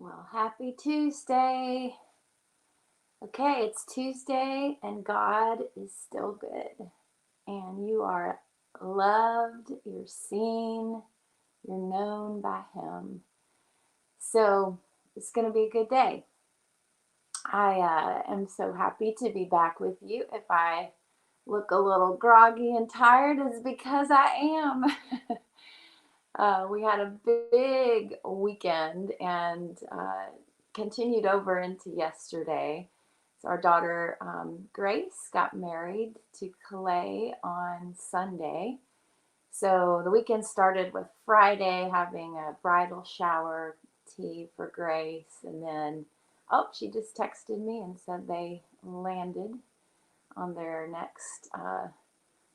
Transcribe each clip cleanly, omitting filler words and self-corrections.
Well, happy Tuesday. Okay, it's Tuesday and God is still good. And you are loved, you're seen, you're known by Him. So it's going to be a good day. I am so happy to be back with you. If I look a little groggy and tired, it's because I am. We had a big weekend and continued over into yesterday. So our daughter Grace got married to Clay on Sunday. So the weekend started with Friday having a bridal shower tea for Grace, and then she just texted me and said they landed on their next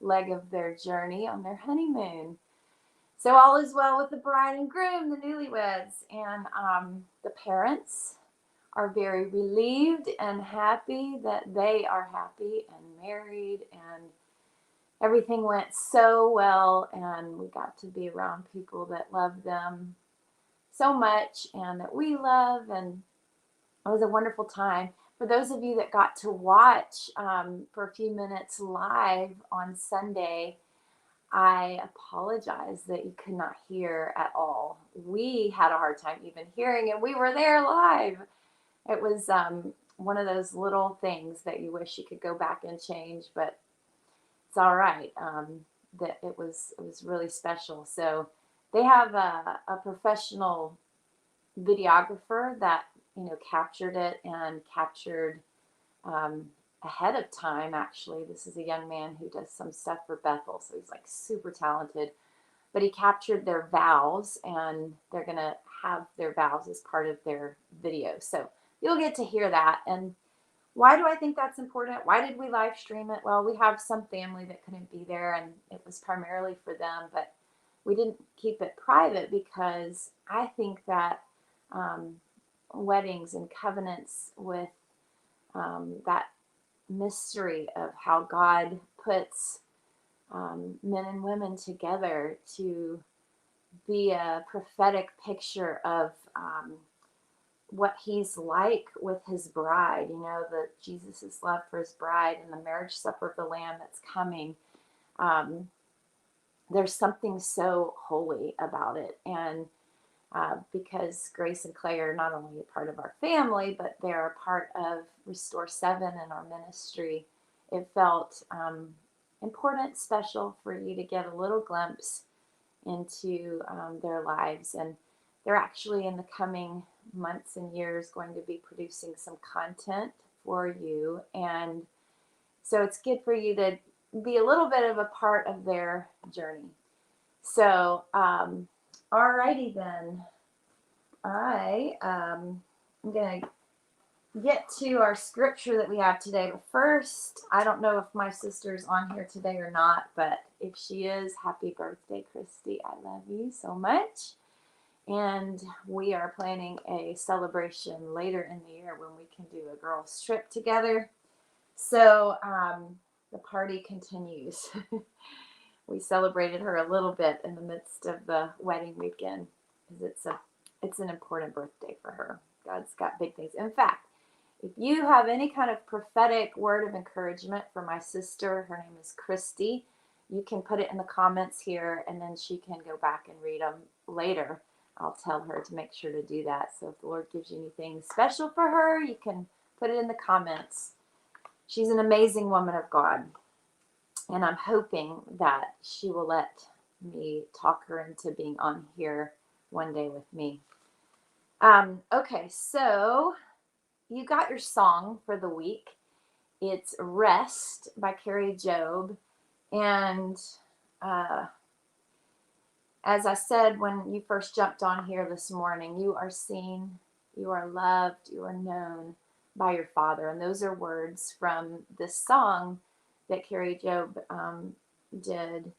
leg of their journey on their honeymoon. So all is well with the bride and groom, the newlyweds, and the parents are very relieved and happy that they are happy and married, and everything went so well, and we got to be around people that love them so much and that we love, and it was a wonderful time. For those of you that got to watch for a few minutes live on Sunday, I apologize that you could not hear at all. We had a hard time even hearing, and we were there live. It was one of those little things that you wish you could go back and change, but it's all right. That it was really special. So they have a professional videographer that captured it and captured ahead of time. Actually, this is a young man who does some stuff for Bethel, so he's like super talented. But he captured their vows, and they're gonna have their vows as part of their video. So you'll get to hear that. And why do I think that's important? Why did we live stream it? Well, we have some family that couldn't be there, and it was primarily for them, but we didn't keep it private because I think that weddings and covenants with that mystery of how God puts men and women together to be a prophetic picture of what He's like with His bride. The Jesus's love for His bride and the marriage supper of the Lamb that's coming. There's something so holy about it, and because Grace and Clay are not only a part of our family, but they're a part of Restore 7 and our ministry, it felt important, special for you to get a little glimpse into their lives. And they're actually in the coming months and years going to be producing some content for you. And so it's good for you to be a little bit of a part of their journey. So, alrighty then. I'm going to get to our scripture that we have today. But first, I don't know if my sister's on here today or not, but if she is, happy birthday, Christy. I love you so much. And we are planning a celebration later in the year when we can do a girls' trip together. So the party continues. We celebrated her a little bit in the midst of the wedding weekend because it's an important birthday for her. God's got big things. In fact, if you have any kind of prophetic word of encouragement for my sister, her name is Christy, you can put it in the comments here, and then she can go back and read them later. I'll tell her to make sure to do that. So if the Lord gives you anything special for her, you can put it in the comments. She's an amazing woman of God, and I'm hoping that she will let me talk her into being on here one day with me. Okay, so you got your song for the week. It's Rest by Carrie Job. And as I said when you first jumped on here this morning, you are seen, you are loved, you are known by your Father. And those are words from this song that Carrie Job did.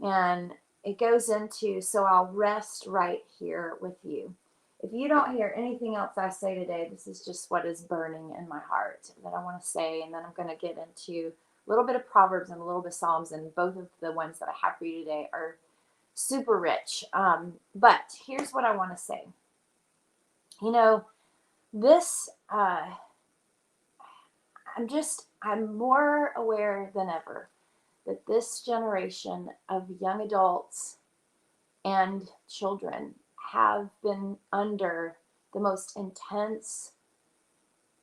And it goes into, so I'll rest right here with you. If you don't hear anything else I say today, this is just what is burning in my heart that I want to say. And then I'm going to get into a little bit of Proverbs and a little bit of Psalms. And both of the ones that I have for you today are super rich. But here's what I want to say. You know, this, I'm more aware than ever that this generation of young adults and children have been under the most intense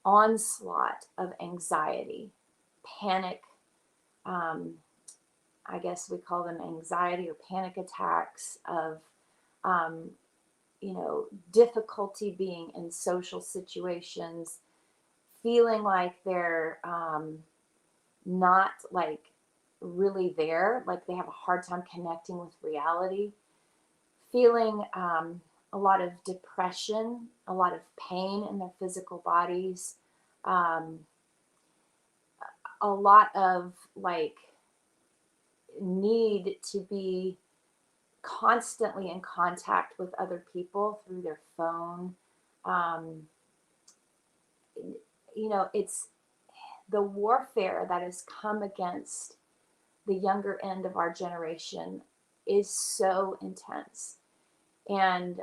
onslaught of anxiety, panic. Um, I guess we call them anxiety or panic attacks of, um, difficulty being in social situations, feeling like they're not like really there, like they have a hard time connecting with reality, feeling a lot of depression, a lot of pain in their physical bodies, um, a lot of like need to be constantly in contact with other people through their phone. Um, it's the warfare that has come against the younger end of our generation is so intense. And,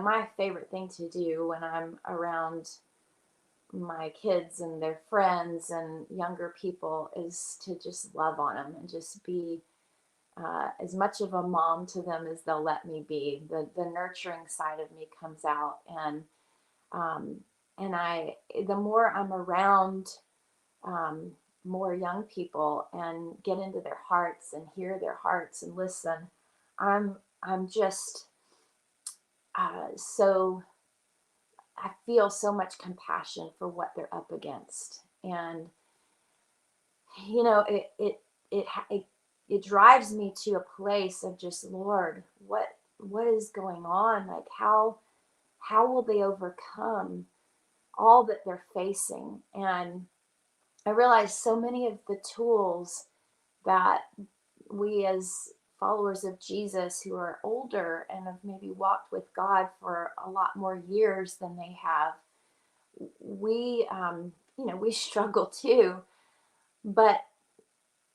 my favorite thing to do when I'm around my kids and their friends and younger people is to just love on them and just be as much of a mom to them as they'll let me be. The nurturing side of me comes out, um, and the more I'm around um, more young people and get into their hearts and hear their hearts and listen, I'm just so I feel so much compassion for what they're up against, and it drives me to a place of just, Lord, what is going on? Like how will they overcome all that they're facing? And I realize so many of the tools that we as followers of Jesus who are older and have maybe walked with God for a lot more years than they have, we struggle too. But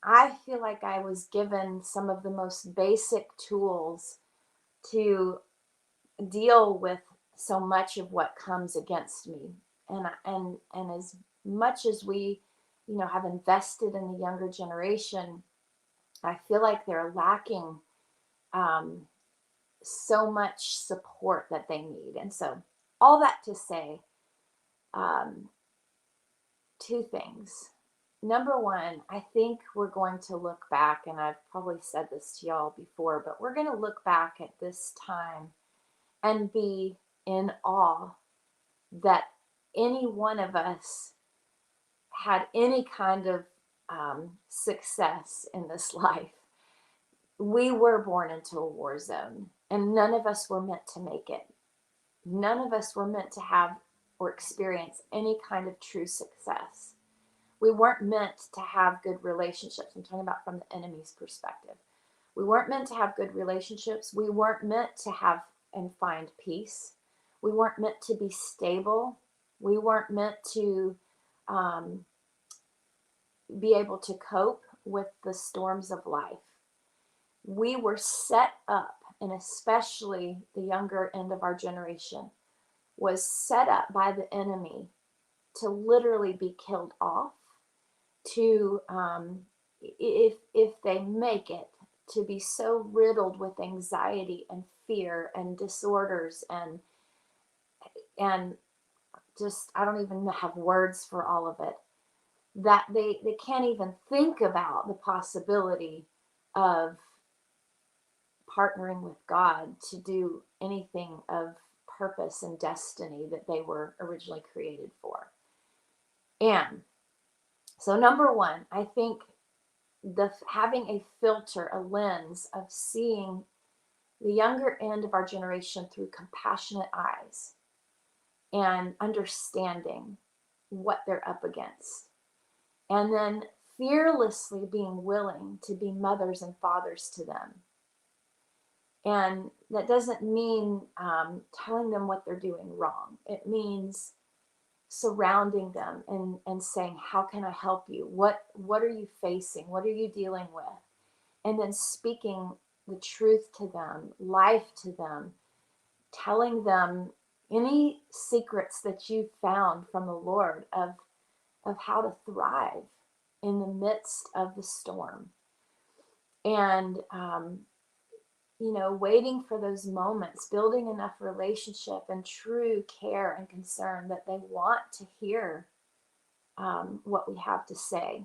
I feel like I was given some of the most basic tools to deal with so much of what comes against me. And as much as we, have invested in the younger generation, I feel like they're lacking um, so much support that they need. And so, all that to say, um, two things. Number one, I think we're going to look back, and I've probably said this to y'all before, but we're going to look back at this time and be in awe that any one of us had any kind of success in this life. We were born into a war zone, and none of us were meant to make it. None of us were meant to have or experience any kind of true success. We weren't meant to have good relationships. I'm talking about from the enemy's perspective. We weren't meant to have good relationships. We weren't meant to have and find peace. We weren't meant to be stable. We weren't meant to um, be able to cope with the storms of life. We were set up, and especially the younger end of our generation was set up by the enemy to literally be killed off, to if they make it, to be so riddled with anxiety and fear and disorders and just, I don't even have words for all of it, that they can't even think about the possibility of partnering with God to do anything of purpose and destiny that they were originally created for. And so, number one, I think the having a filter, a lens of seeing the younger end of our generation through compassionate eyes and understanding what they're up against, and then fearlessly being willing to be mothers and fathers to them. And that doesn't mean telling them what they're doing wrong. It means surrounding them and saying, how can I help you? What are you facing? What are you dealing with? And then speaking the truth to them, life to them, telling them any secrets that you've found from the Lord of how to thrive in the midst of the storm. And, waiting for those moments, building enough relationship and true care and concern that they want to hear what we have to say.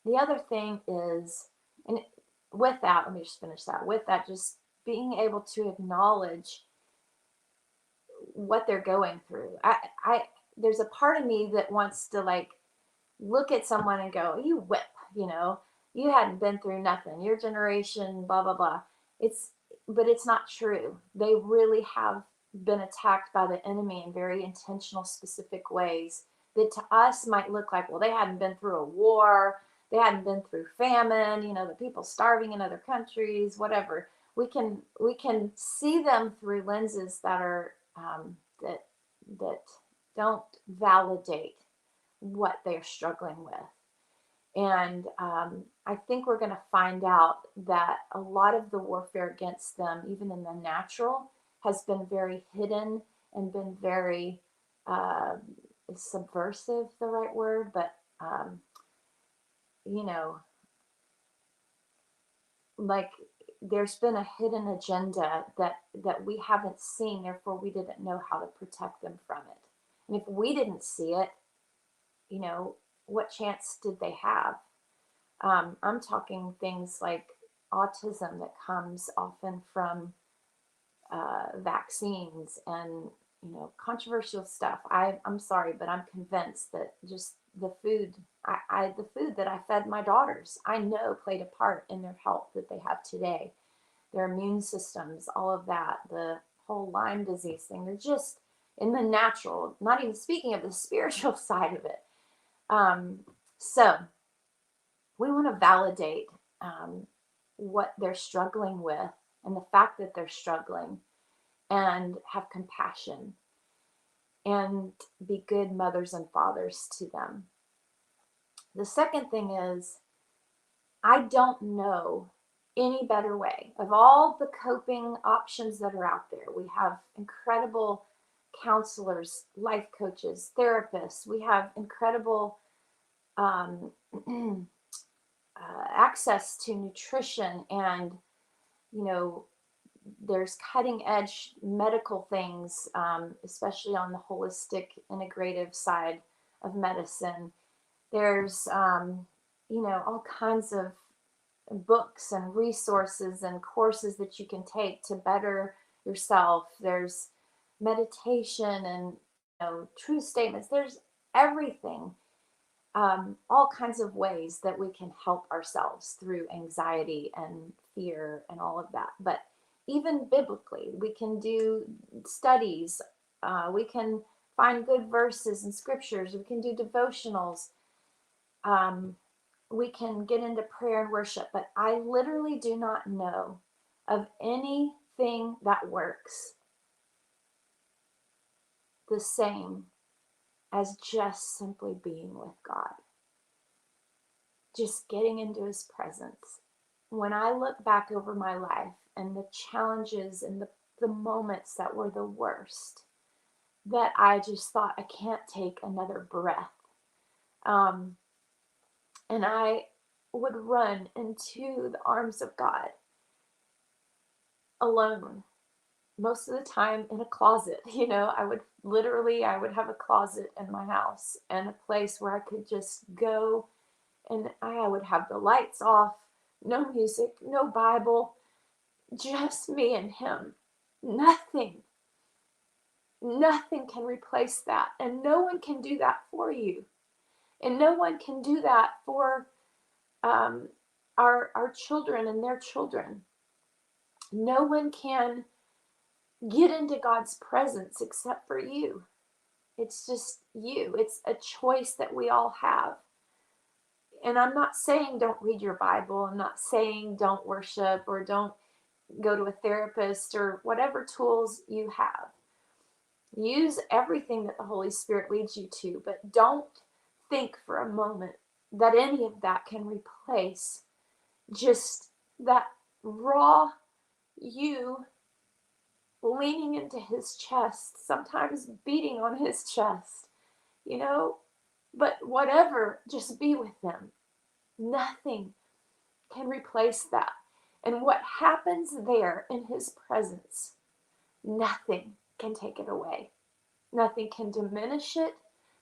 The other thing is, and with that, let me just finish that. With that, just being able to acknowledge what they're going through. There's a part of me that wants to like look at someone and go, "You whip," you hadn't been through nothing. Your generation, blah blah blah. But it's not true. They really have been attacked by the enemy in very intentional, specific ways that to us might look like, well, they hadn't been through a war, they hadn't been through famine, the people starving in other countries, whatever. We can see them through lenses that are that that don't validate what they're struggling with. And I think we're going to find out that a lot of the warfare against them, even in the natural, has been very hidden and been very, is subversive the right word? But, you know, like there's been a hidden agenda that we haven't seen, therefore we didn't know how to protect them from it. And if we didn't see it, what chance did they have? I'm talking things like autism that comes often from vaccines and controversial stuff. I'm sorry, but I'm convinced that just the food the food that I fed my daughters, I know played a part in their health that they have today, their immune systems, all of that, the whole Lyme disease thing. They're just in the natural, not even speaking of the spiritual side of it. So we want to validate what they're struggling with and the fact that they're struggling and have compassion and be good mothers and fathers to them. The second thing is, I don't know any better way. Of all the coping options that are out there, we have incredible counselors, life coaches, therapists. We have incredible access to nutrition, and there's cutting edge medical things, especially on the holistic integrative side of medicine. There's all kinds of books and resources and courses that you can take to better yourself. There's meditation and true statements. There's everything, all kinds of ways that we can help ourselves through anxiety and fear and all of that. But even biblically, we can do studies. We can find good verses and scriptures. We can do devotionals. We can get into prayer and worship. But I literally do not know of anything that works the same as just simply being with God, just getting into his presence. When I look back over my life and the challenges and the moments that were the worst, that I just thought, I can't take another breath. And I would run into the arms of God alone, most of the time in a closet. I would have a closet in my house and a place where I could just go, and I would have the lights off, no music, no Bible, just me and him. Nothing can replace that. And no one can do that for you. And no one can do that for our children and their children. No one can get into God's presence except for you. It's just you. It's a choice that we all have. And I'm not saying don't read your Bible. I'm not saying don't worship or don't go to a therapist or whatever tools you have. Use everything that the Holy Spirit leads you to, but don't think for a moment that any of that can replace just that raw you leaning into his chest, sometimes beating on his chest, you know, but whatever, just be with him. Nothing can replace that. And what happens there in his presence, nothing can take it away. Nothing can diminish it.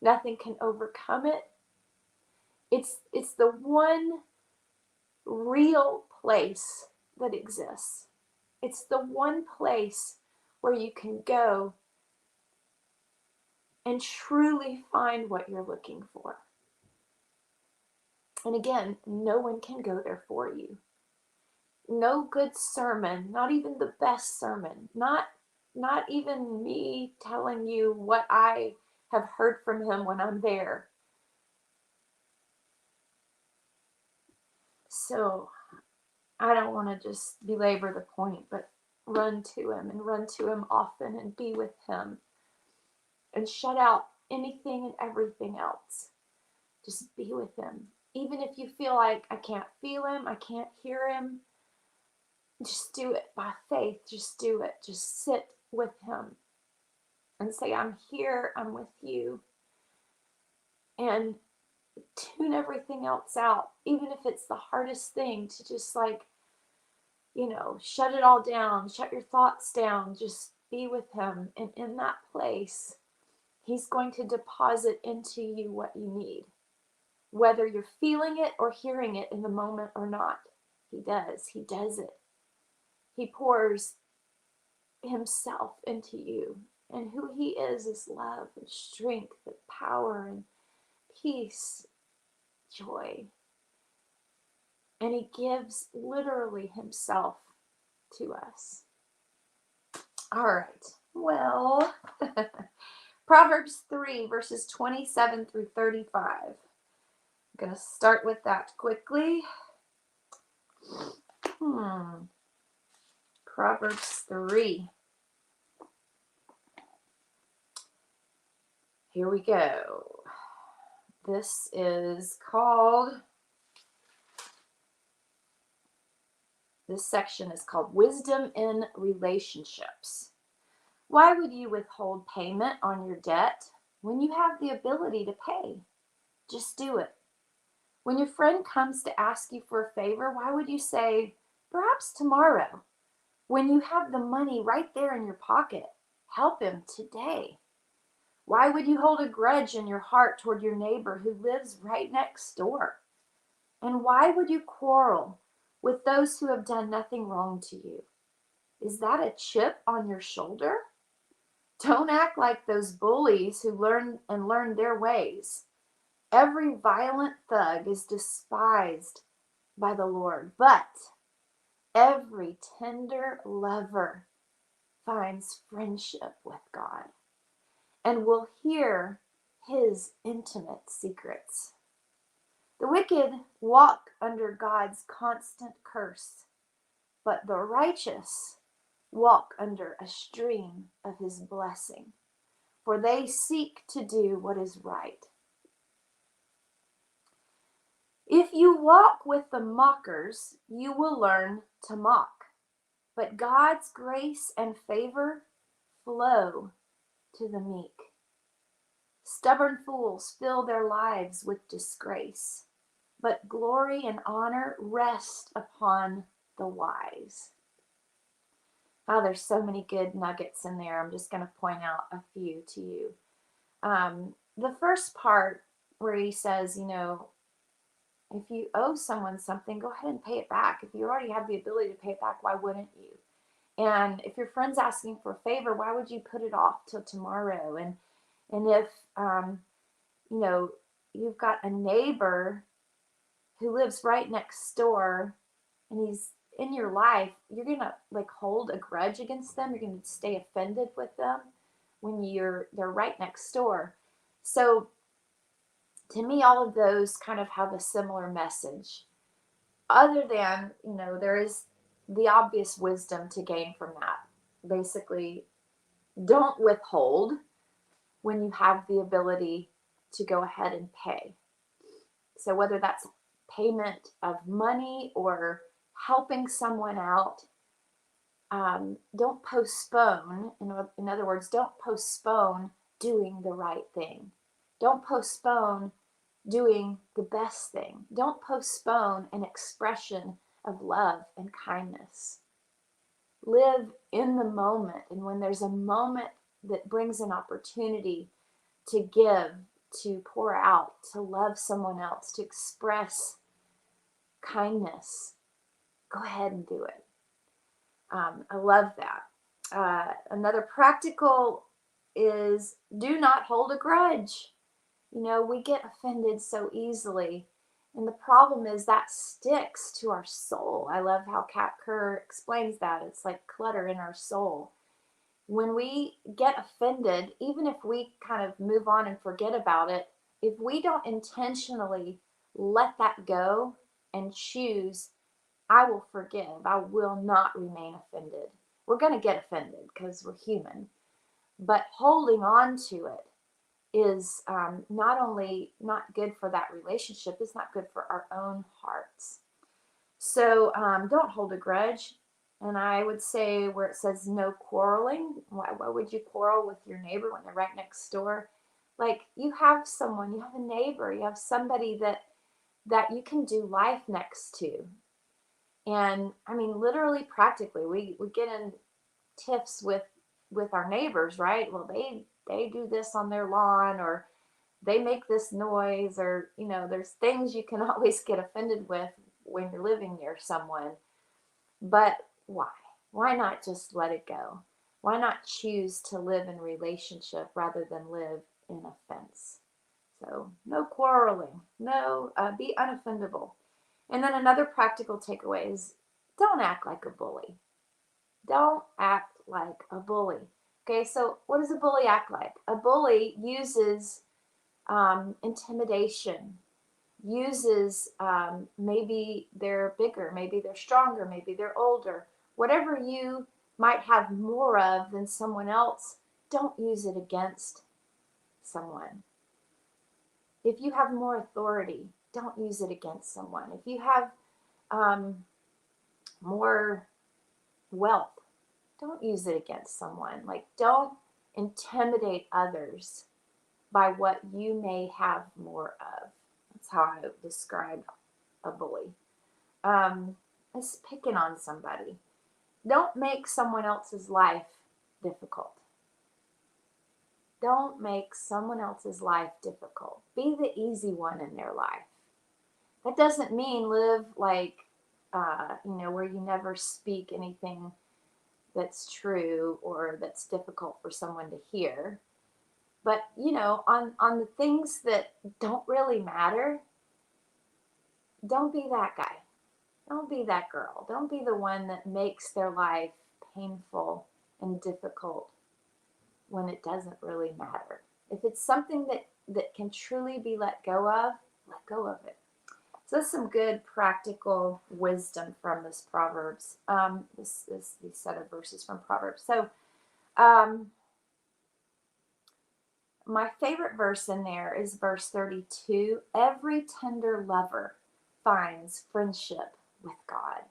Nothing can overcome it. It's the one real place that exists. It's the one place where you can go and truly find what you're looking for. And again, no one can go there for you. No good sermon, not even the best sermon, not even me telling you what I have heard from him when I'm there. So I don't want to just belabor the point, but run to him and run to him often and be with him and shut out anything and everything else. Just be with him. Even if you feel like I can't feel him, I can't hear him, just do it by faith. Just do it. Just sit with him and say, I'm here, I'm with you. And tune everything else out, even if it's the hardest thing to just shut it all down, shut your thoughts down, just be with him. And in that place, he's going to deposit into you what you need, whether you're feeling it or hearing it in the moment or not. He does it. He pours himself into you, and who he is love and strength and power and peace, joy. And he gives literally himself to us. All right. Well, Proverbs 3, verses 27 through 35. I'm going to start with that quickly. Proverbs 3. Here we go. This section is called Wisdom in Relationships. Why would you withhold payment on your debt when you have the ability to pay? Just do it. When your friend comes to ask you for a favor, why would you say, perhaps tomorrow, when you have the money right there in your pocket? Help him today. Why would you hold a grudge in your heart toward your neighbor who lives right next door? And why would you quarrel with those who have done nothing wrong to you? Is that a chip on your shoulder? Don't act like those bullies who learn their ways. Every violent thug is despised by the Lord, but every tender lover finds friendship with God and will hear his intimate secrets. The wicked walk under God's constant curse, but the righteous walk under a stream of his blessing, for they seek to do what is right. If you walk with the mockers, you will learn to mock, but God's grace and favor flow to the meek. Stubborn fools fill their lives with disgrace, but glory and honor rest upon the wise. Oh, there's so many good nuggets in there. I'm just going to point out a few to you. The first part where he says, if you owe someone something, go ahead and pay it back. If you already have the ability to pay it back, why wouldn't you? And if your friend's asking for a favor, why would you put it off till tomorrow? And if, you've got a neighbor who lives right next door and he's in your life, you're going to hold a grudge against them. You're going to stay offended with them when they're right next door. So to me, all of those kind of have a similar message. Other than, there is the obvious wisdom to gain from that. Basically, don't withhold when you have the ability to go ahead and pay. So whether that's payment of money or helping someone out, don't postpone. In other words, don't postpone doing the right thing. Don't postpone doing the best thing. Don't postpone an expression of love and kindness. Live in the moment. And when there's a moment that brings an opportunity to give, to pour out, to love someone else, to express kindness, go ahead and do it. I love that. Another practical is do not hold a grudge. We get offended so easily. And the problem is that sticks to our soul. I love how Kat Kerr explains that. It's like clutter in our soul. When we get offended, even if we kind of move on and forget about it, if we don't intentionally let that go and choose, I will forgive, I will not remain offended. We're going to get offended because we're human. But holding on to it is not only not good for that relationship, it's not good for our own hearts. So don't hold a grudge. And I would say where it says no quarreling, why would you quarrel with your neighbor when they're right next door? Like you have someone, you have a neighbor, you have somebody that you can do life next to. And I mean, literally, practically, we get in tiffs with our neighbors, right? Well, they do this on their lawn, or they make this noise, or there's things you can always get offended with when you're living near someone. But why? Why not just let it go? Why not choose to live in relationship rather than live in offense? So no quarreling, no, be unoffendable. And then another practical takeaway is don't act like a bully. Don't act like a bully. Okay, so what does a bully act like? A bully uses intimidation, uses maybe they're bigger, maybe they're stronger, maybe they're older. Whatever you might have more of than someone else, don't use it against someone. If you have more authority, don't use it against someone. If you have more wealth, don't use it against someone. Like, don't intimidate others by what you may have more of. That's how I describe a bully. It's picking on somebody. Don't make someone else's life difficult. Don't make someone else's life difficult. Be the easy one in their life. That doesn't mean live like, where you never speak anything that's true or that's difficult for someone to hear. But, on the things that don't really matter, don't be that guy. Don't be that girl. Don't be the one that makes their life painful and difficult when it doesn't really matter. If it's something that can truly be let go of, let go of it. So that's some good practical wisdom from this Proverbs, this set of verses from Proverbs. So my favorite verse in there is verse 32. Every tender lover finds friendship with God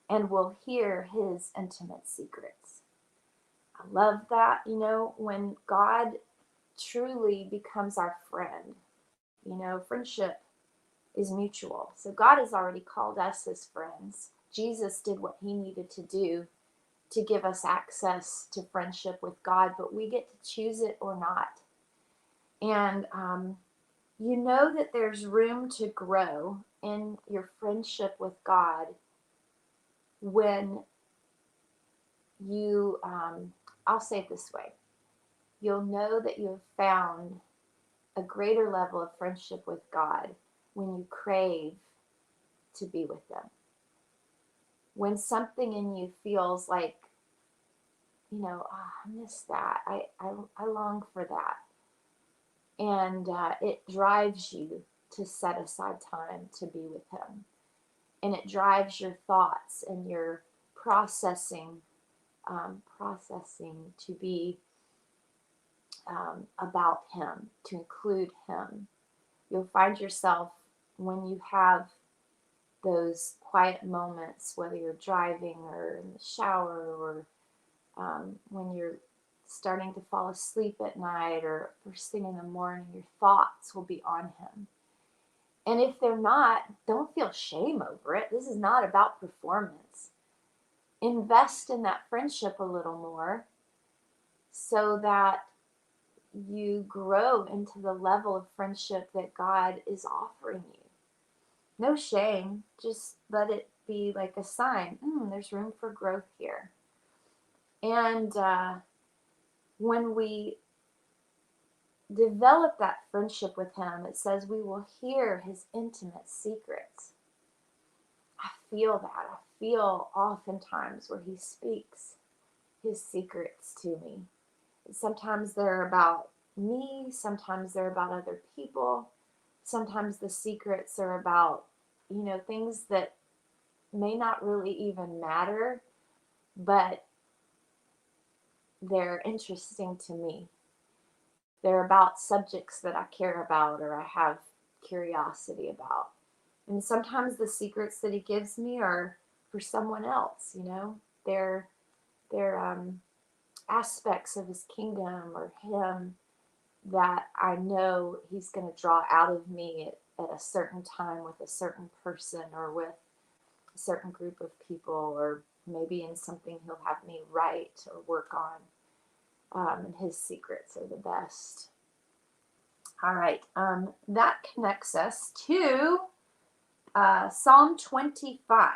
and will hear his intimate secrets. I love that. When God truly becomes our friend, friendship is mutual. So God has already called us his friends. Jesus did what he needed to do to give us access to friendship with God, but we get to choose it or not. And that there's room to grow in your friendship with God when you, I'll say it this way, you'll know that you have found a greater level of friendship with God when you crave to be with them. When something in you feels like, I miss that. I long for that. And it drives you to set aside time to be with him. And it drives your thoughts and your processing to be about him, to include him. You'll find yourself, when you have those quiet moments, whether you're driving or in the shower or when you're starting to fall asleep at night or first thing in the morning, your thoughts will be on him. And if they're not, don't feel shame over it. This is not about performance. Invest in that friendship a little more so that you grow into the level of friendship that God is offering you. No shame, just let it be like a sign. There's room for growth here. And when we develop that friendship with him, it says we will hear his intimate secrets. I feel that. I feel oftentimes where he speaks his secrets to me. Sometimes they're about me, sometimes they're about other people. Sometimes the secrets are about, things that may not really even matter, but they're interesting to me. They're about subjects that I care about or I have curiosity about. And sometimes the secrets that he gives me are for someone else, They're aspects of his kingdom or him that I know he's going to draw out of me at a certain time with a certain person or with a certain group of people, or maybe in something he'll have me write or work on. And his secrets are the best. All right, that connects us to Psalm 25.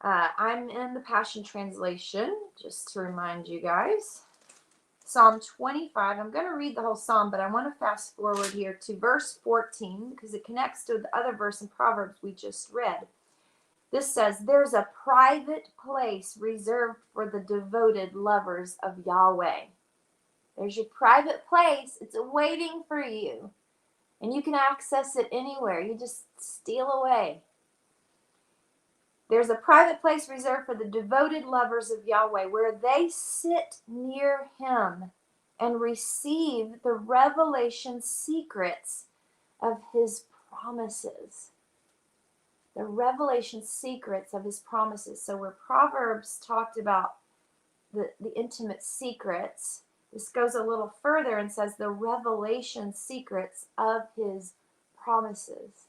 I'm in the Passion Translation, just to remind you guys. Psalm 25, I'm going to read the whole psalm, but I want to fast forward here to verse 14 because it connects to the other verse in Proverbs we just read. This says, there's a private place reserved for the devoted lovers of Yahweh. There's your private place. It's waiting for you. And you can access it anywhere. You just steal away. There's a private place reserved for the devoted lovers of Yahweh, where they sit near him and receive the revelation secrets of his promises. The revelation secrets of his promises. So where Proverbs talked about the intimate secrets, this goes a little further and says the revelation secrets of his promises.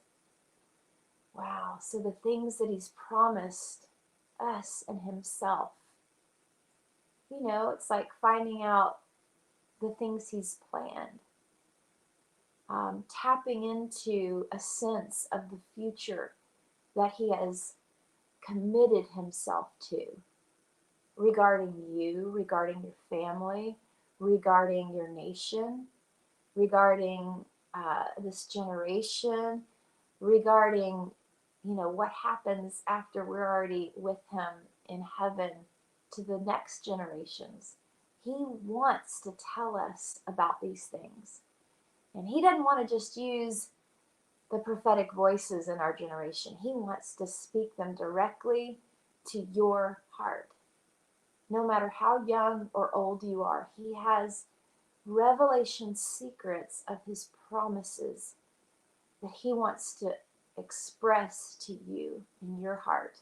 Wow, so the things that he's promised us and himself. It's like finding out the things he's planned. Tapping into a sense of the future that he has committed himself to regarding you, regarding your family, regarding your nation, regarding this generation, regarding what happens after we're already with him in heaven to the next generations. He wants to tell us about these things. And he doesn't want to just use the prophetic voices in our generation. He wants to speak them directly to your heart. No matter how young or old you are, he has revelation secrets of his promises that he wants to express to you in your heart.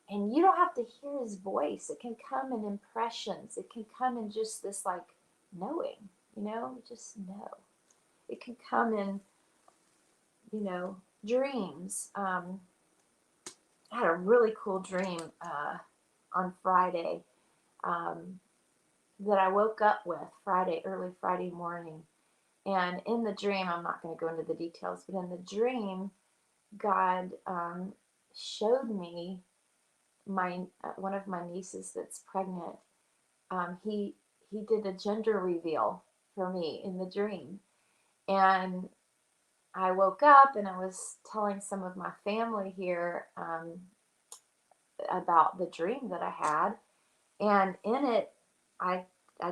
And you don't have to hear his voice. It can come in impressions. It can come in just this knowing, just know. It can come in, dreams. I had a really cool dream on Friday that I woke up with early Friday morning. And in the dream, I'm not going to go into the details, but in the dream, God showed me one of my nieces that's pregnant. He did a gender reveal for me in the dream, and I woke up and I was telling some of my family here about the dream that I had, and in it, I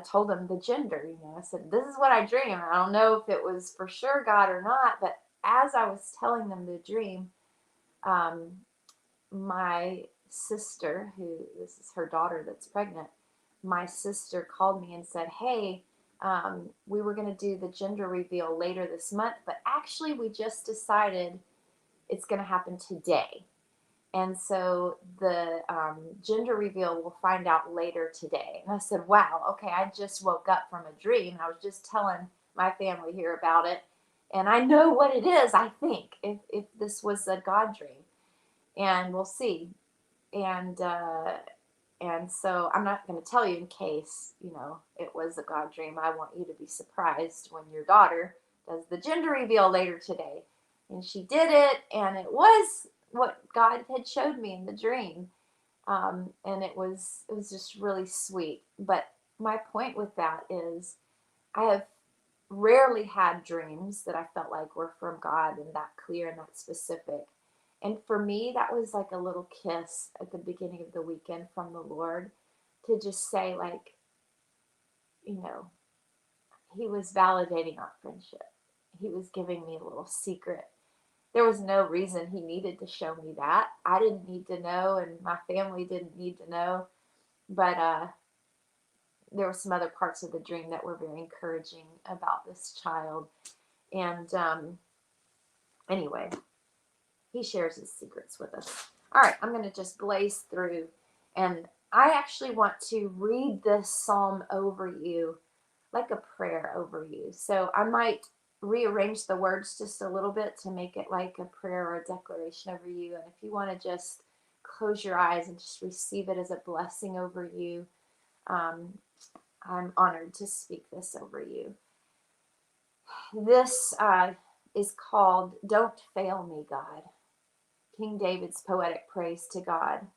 told them the gender. I said, "This is what I dreamed." I don't know if it was for sure God or not, but as I was telling them the dream, my sister, this is her daughter that's pregnant, my sister called me and said, "Hey, we were going to do the gender reveal later this month, but actually we just decided it's going to happen today. And so the gender reveal we'll find out later today. And I said, wow, okay, I just woke up from a dream. I was just telling my family here about it. And I know what it is, I think, if this was a God dream. And we'll see. And so I'm not going to tell you in case, it was a God dream. I want you to be surprised when your daughter does the gender reveal later today. And she did it, and it was what God had showed me in the dream. And it was just really sweet. But my point with that is I have rarely had dreams that I felt like were from God and that clear and that specific. And for me, that was like a little kiss at the beginning of the weekend from the Lord to just say, like, you know, He was validating our friendship. He was giving me a little secret. There was no reason He needed to show me that. I didn't need to know, and my family didn't need to know. But there were some other parts of the dream that were very encouraging about this child. And anyway, He shares His secrets with us. All right, I'm going to just blaze through. And I actually want to read this psalm over you, like a prayer over you. So I might rearrange the words just a little bit to make it like a prayer or a declaration over you. And if you want to just close your eyes and just receive it as a blessing over you, I'm honored to speak this over you. This is called Don't Fail Me, God. King David's poetic praise to God.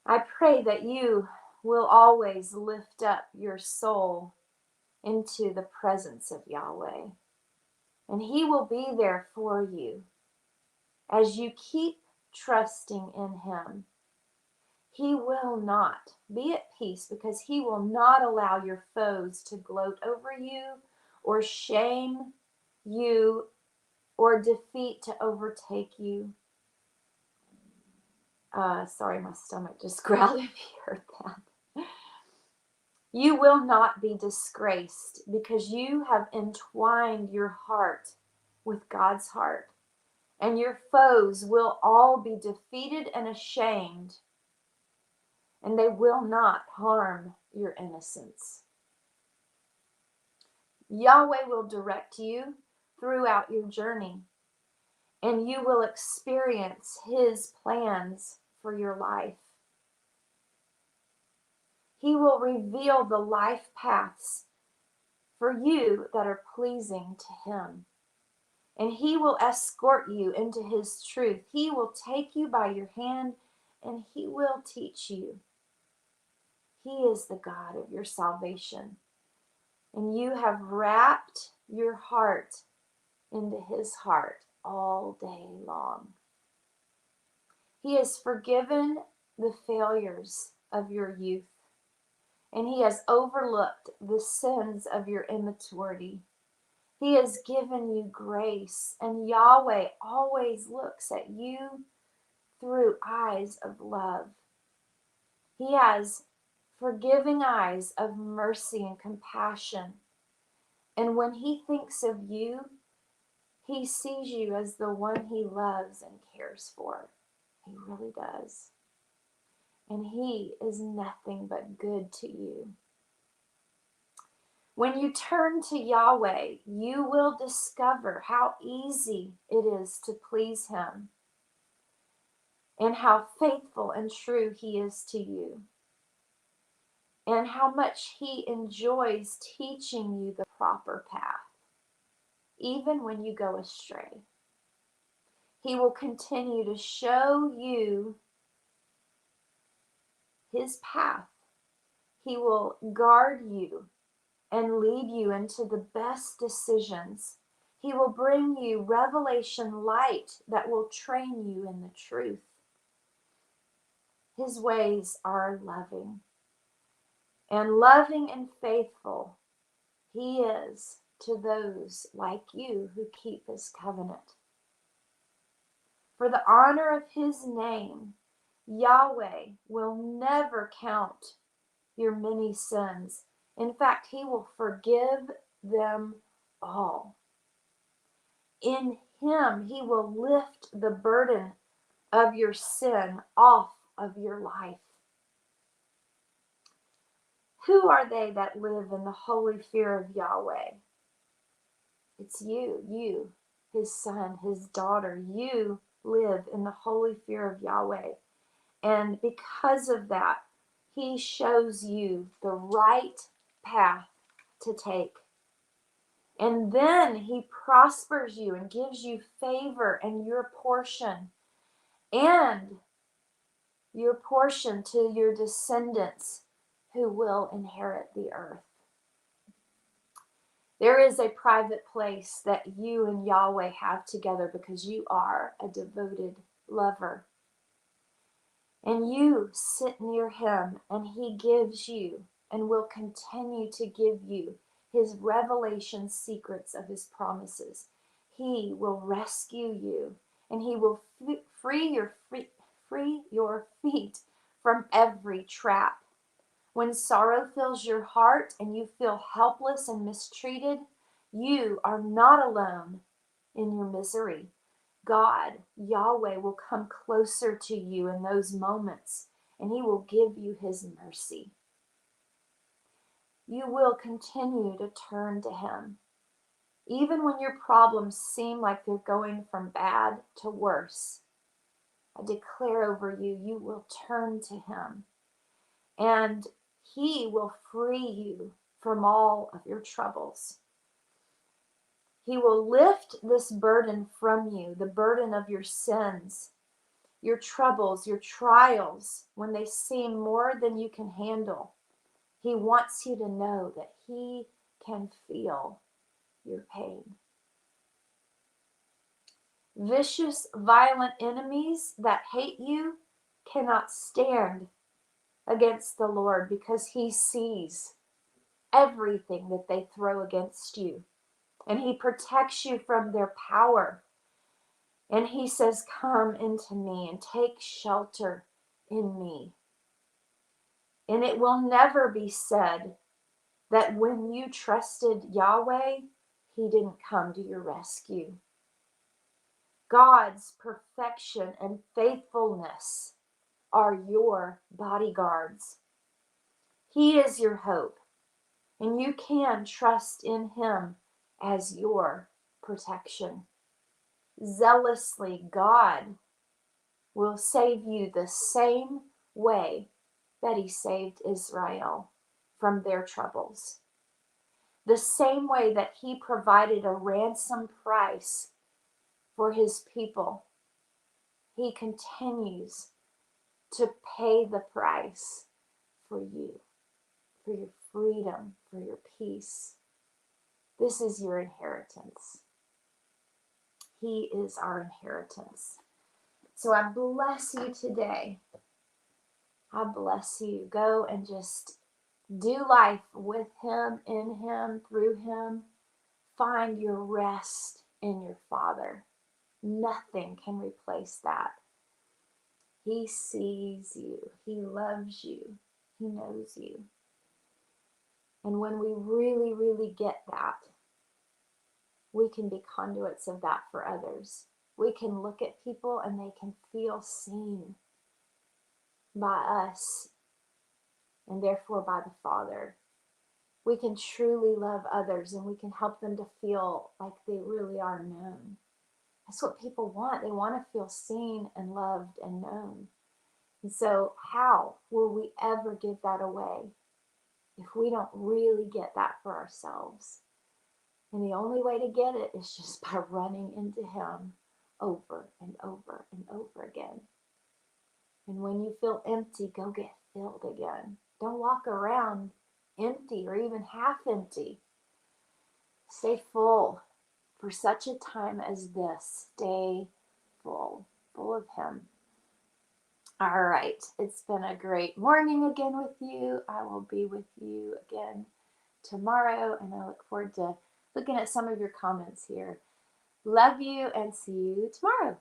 I pray that you will always lift up your soul into the presence of Yahweh, and He will be there for you as you keep trusting in Him. He will not be at peace because He will not allow your foes to gloat over you or shame you or defeat to overtake you. Sorry, my stomach just growled if you heard that. You will not be disgraced because you have entwined your heart with God's heart, and your foes will all be defeated and ashamed, and they will not harm your innocence. Yahweh will direct you throughout your journey, and you will experience His plans for your life. He will reveal the life paths for you that are pleasing to Him. And He will escort you into His truth. He will take you by your hand and He will teach you. He is the God of your salvation. And you have wrapped your heart into His heart all day long. He has forgiven the failures of your youth, and He has overlooked the sins of your immaturity. He has given you grace, and Yahweh always looks at you through eyes of love. He has forgiving eyes of mercy and compassion. And when He thinks of you, He sees you as the one He loves and cares for. He really does. And He is nothing but good to you. When you turn to Yahweh, you will discover how easy it is to please Him and how faithful and true He is to you, and how much He enjoys teaching you the proper path, even when you go astray. He will continue to show you His path. He will guard you and lead you into the best decisions. He will bring you revelation light that will train you in the truth. His ways are loving. And loving and faithful He is to those like you who keep His covenant. For the honor of His name, Yahweh will never count your many sins. In fact, He will forgive them all. In him, he will lift the burden of your sin off of your life. Who are they that live in the holy fear of Yahweh? It's you, his son, his daughter. You live in the holy fear of Yahweh. And because of that, he shows you the right path to take. And then he prospers you and gives you favor and your portion. And your portion to your descendants who will inherit the earth. There is a private place that you and Yahweh have together because you are a devoted lover. And you sit near him, and he gives you and will continue to give you his revelation secrets of his promises. He will rescue you, and he will free your feet from every trap. When sorrow fills your heart and you feel helpless and mistreated, you are not alone in your misery. God, Yahweh, will come closer to you in those moments, and he will give you his mercy. You will continue to turn to him. Even when your problems seem like they're going from bad to worse, I declare over you, you will turn to him, and he will free you from all of your troubles. He will lift this burden from you, the burden of your sins, your troubles, your trials, when they seem more than you can handle. He wants you to know that he can feel your pain. Vicious, violent enemies that hate you cannot stand against the Lord because he sees everything that they throw against you. And he protects you from their power. And he says, come into me and take shelter in me. And it will never be said that when you trusted Yahweh, he didn't come to your rescue. God's perfection and faithfulness are your bodyguards. He is your hope, and you can trust in him as your protection. Zealously, God will save you the same way that he saved Israel from their troubles. The same way that he provided a ransom price for his people, he continues to pay the price for you, for your freedom, for your peace. This is your inheritance. He is our inheritance. So I bless you today. I bless you. Go and just do life with him, in him, through him. Find your rest in your Father. Nothing can replace that. He sees you. He loves you. He knows you. And when we really, really get that, we can be conduits of that for others. We can look at people and they can feel seen by us and therefore by the Father. We can truly love others and we can help them to feel like they really are known. That's what people want. They want to feel seen and loved and known. And so how will we ever give that away if we don't really get that for ourselves? And the only way to get it is just by running into him over and over and over again. And when you feel empty, go get filled again. Don't walk around empty or even half empty. Stay full for such a time as this. Stay full of him. All right. It's been a great morning again with you. I will be with you again tomorrow, and I look forward to looking at some of your comments here. Love you and see you tomorrow.